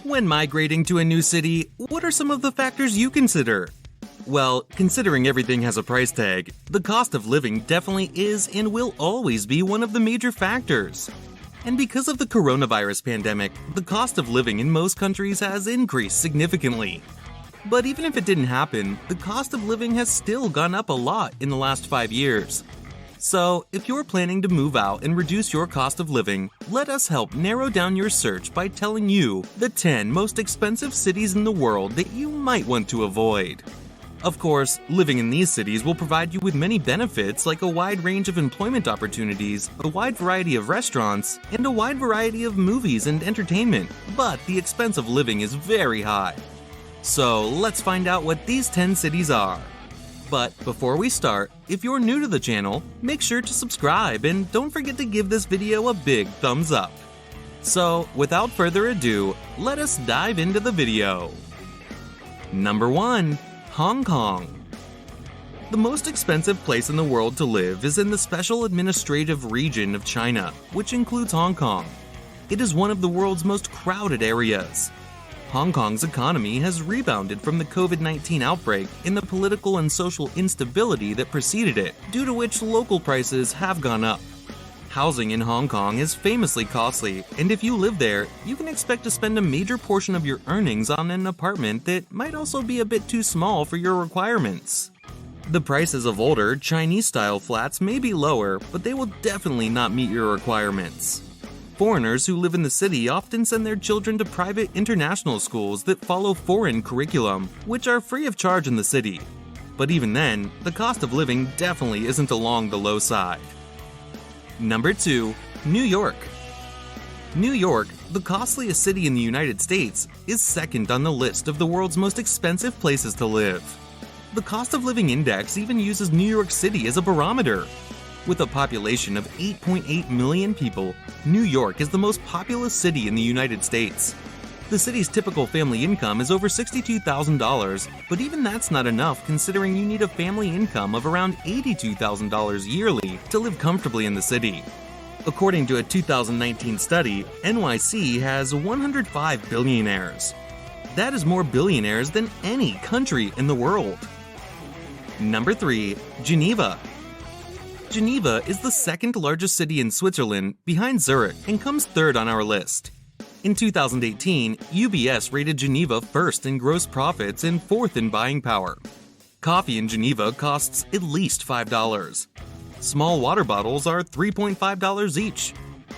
When migrating to a new city, what are some of the factors you consider? Well, considering everything has a price tag, the cost of living definitely is and will always be one of the major factors. And because of the coronavirus pandemic, the cost of living in most countries has increased significantly. But even if it didn't happen, the cost of living has still gone up a lot in the last 5 years. So, if you're planning to move out and reduce your cost of living, let us help narrow down your search by telling you the 10 most expensive cities in the world that you might want to avoid. Of course, living in these cities will provide you with many benefits like a wide range of employment opportunities, a wide variety of restaurants, and a wide variety of movies and entertainment, but the expense of living is very high. So, let's find out what these 10 cities are. But before we start, if you're new to the channel, make sure to subscribe and don't forget to give this video a big thumbs up. So, without further ado, let us dive into the video. Number 1. Hong Kong. The most expensive place in the world to live is in the Special Administrative Region of China, which includes Hong Kong. It is one of the world's most crowded areas. Hong Kong's economy has rebounded from the COVID-19 outbreak and the political and social instability that preceded it, due to which local prices have gone up. Housing in Hong Kong is famously costly, and if you live there, you can expect to spend a major portion of your earnings on an apartment that might also be a bit too small for your requirements. The prices of older, Chinese-style flats may be lower, but they will definitely not meet your requirements. Foreigners who live in the city often send their children to private international schools that follow foreign curriculum, which are free of charge in the city. But even then, the cost of living definitely isn't along the low side. Number 2. New York. New York, the costliest city in the United States, is second on the list of the world's most expensive places to live. The cost of living index even uses New York City as a barometer. With a population of 8.8 million people, New York is the most populous city in the United States. The city's typical family income is over $62,000, but even that's not enough considering you need a family income of around $82,000 yearly to live comfortably in the city. According to a 2019 study, NYC has 105 billionaires. That is more billionaires than any country in the world. Number 3. Geneva. Geneva is the second largest city in Switzerland behind Zurich and comes third on our list. In 2018, UBS rated Geneva first in gross profits and fourth in buying power. Coffee in Geneva costs at least $5. Small water bottles are $3.5 each.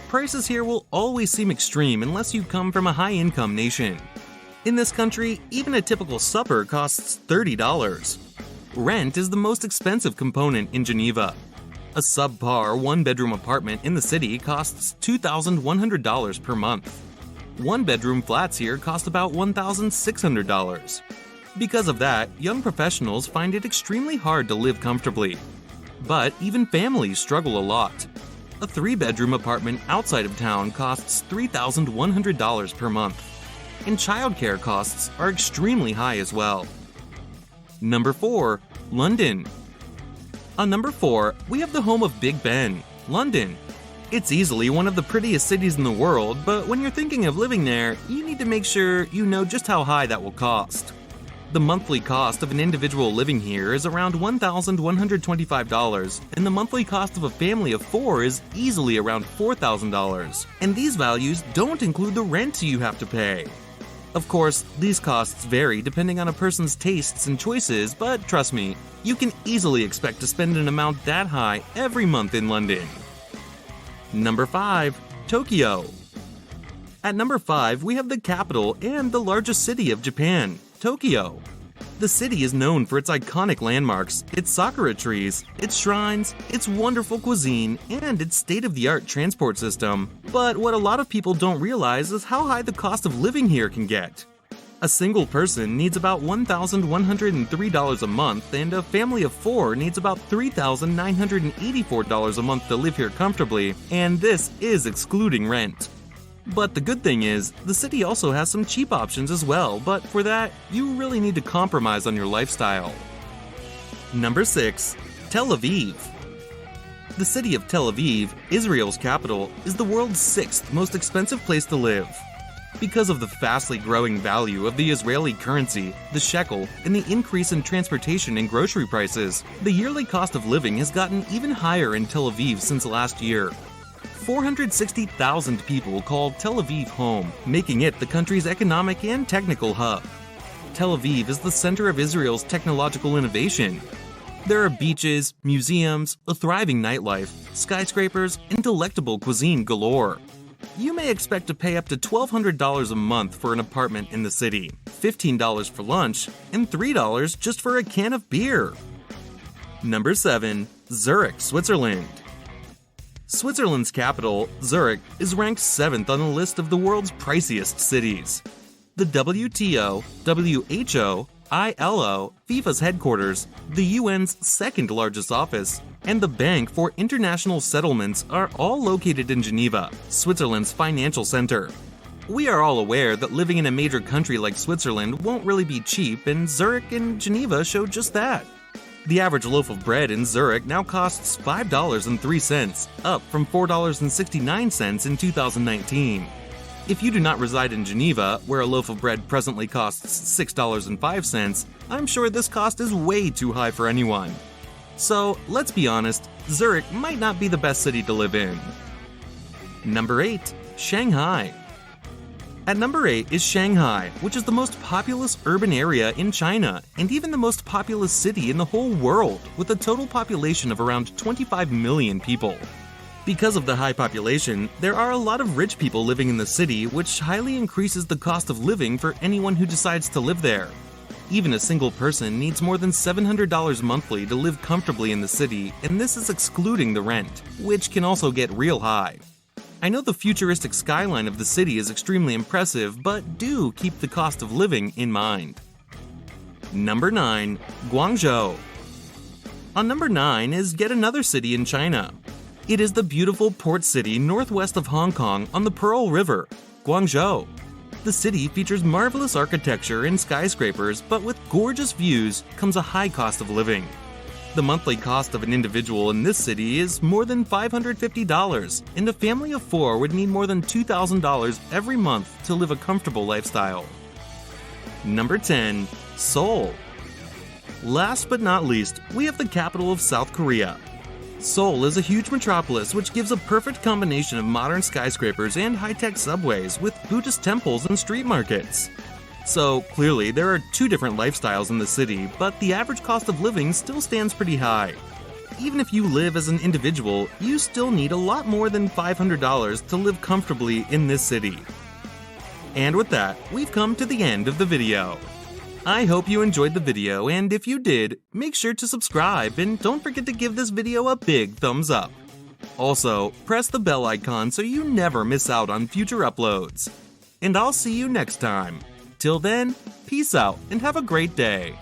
Prices here will always seem extreme unless you come from a high-income nation. In this country, even a typical supper costs $30. Rent is the most expensive component in Geneva. A subpar one-bedroom apartment in the city costs $2,100 per month. One-bedroom flats here cost about $1,600. Because of that, young professionals find it extremely hard to live comfortably. But even families struggle a lot. A three-bedroom apartment outside of town costs $3,100 per month. And childcare costs are extremely high as well. Number 4. London. On number 4, we have the home of Big Ben, London. It's easily one of the prettiest cities in the world, but when you're thinking of living there, you need to make sure you know just how high that will cost. The monthly cost of an individual living here is around $1,125, and the monthly cost of a family of 4 is easily around $4,000, and these values don't include the rent you have to pay. Of course, these costs vary depending on a person's tastes and choices, but trust me, you can easily expect to spend an amount that high every month in London. Number 5. Tokyo. At number 5, we have the capital and the largest city of Japan, Tokyo. The city is known for its iconic landmarks, its sakura trees, its shrines, its wonderful cuisine, and its state-of-the-art transport system. But what a lot of people don't realize is how high the cost of living here can get. A single person needs about $1,103 a month, and a family of 4 needs about $3,984 a month to live here comfortably, and this is excluding rent. But the good thing is, the city also has some cheap options as well, but for that, you really need to compromise on your lifestyle. Number 6. Tel Aviv. The city of Tel Aviv, Israel's capital, is the world's 6th most expensive place to live. Because of the fastly growing value of the Israeli currency, the shekel, and the increase in transportation and grocery prices, the yearly cost of living has gotten even higher in Tel Aviv since last year. 460,000 people call Tel Aviv home, making it the country's economic and technical hub. Tel Aviv is the center of Israel's technological innovation. There are beaches, museums, a thriving nightlife, skyscrapers, and delectable cuisine galore. You may expect to pay up to $1,200 a month for an apartment in the city, $15 for lunch, and $3 just for a can of beer. Number 7. Zurich, Switzerland. Switzerland's capital, Zurich, is ranked 7th on the list of the world's priciest cities. The WTO, WHO, ILO, FIFA's headquarters, the UN's second largest office, and the Bank for International Settlements are all located in Geneva, Switzerland's financial center. We are all aware that living in a major country like Switzerland won't really be cheap, and Zurich and Geneva show just that. The average loaf of bread in Zurich now costs $5.03, up from $4.69 in 2019. If you do not reside in Geneva, where a loaf of bread presently costs $6.05, I'm sure this cost is way too high for anyone. So, let's be honest, Zurich might not be the best city to live in. Number 8. Shanghai. At number 8 is Shanghai, which is the most populous urban area in China, and even the most populous city in the whole world, with a total population of around 25 million people. Because of the high population, there are a lot of rich people living in the city, which highly increases the cost of living for anyone who decides to live there. Even a single person needs more than $700 monthly to live comfortably in the city, and this is excluding the rent, which can also get real high. I know the futuristic skyline of the city is extremely impressive, but do keep the cost of living in mind. Number 9. Guangzhou. On number 9 is yet another city in China. It is the beautiful port city northwest of Hong Kong on the Pearl River, Guangzhou. The city features marvelous architecture and skyscrapers, but with gorgeous views comes a high cost of living. The monthly cost of an individual in this city is more than $550, and a family of 4 would need more than $2,000 every month to live a comfortable lifestyle. Number 10. Seoul. Last but not least, we have the capital of South Korea. Seoul is a huge metropolis which gives a perfect combination of modern skyscrapers and high-tech subways with Buddhist temples and street markets. So, clearly, there are 2 different lifestyles in the city, but the average cost of living still stands pretty high. Even if you live as an individual, you still need a lot more than $500 to live comfortably in this city. And with that, we've come to the end of the video. I hope you enjoyed the video, and if you did, make sure to subscribe and don't forget to give this video a big thumbs up. Also, press the bell icon so you never miss out on future uploads. And I'll see you next time. Till then, peace out and have a great day.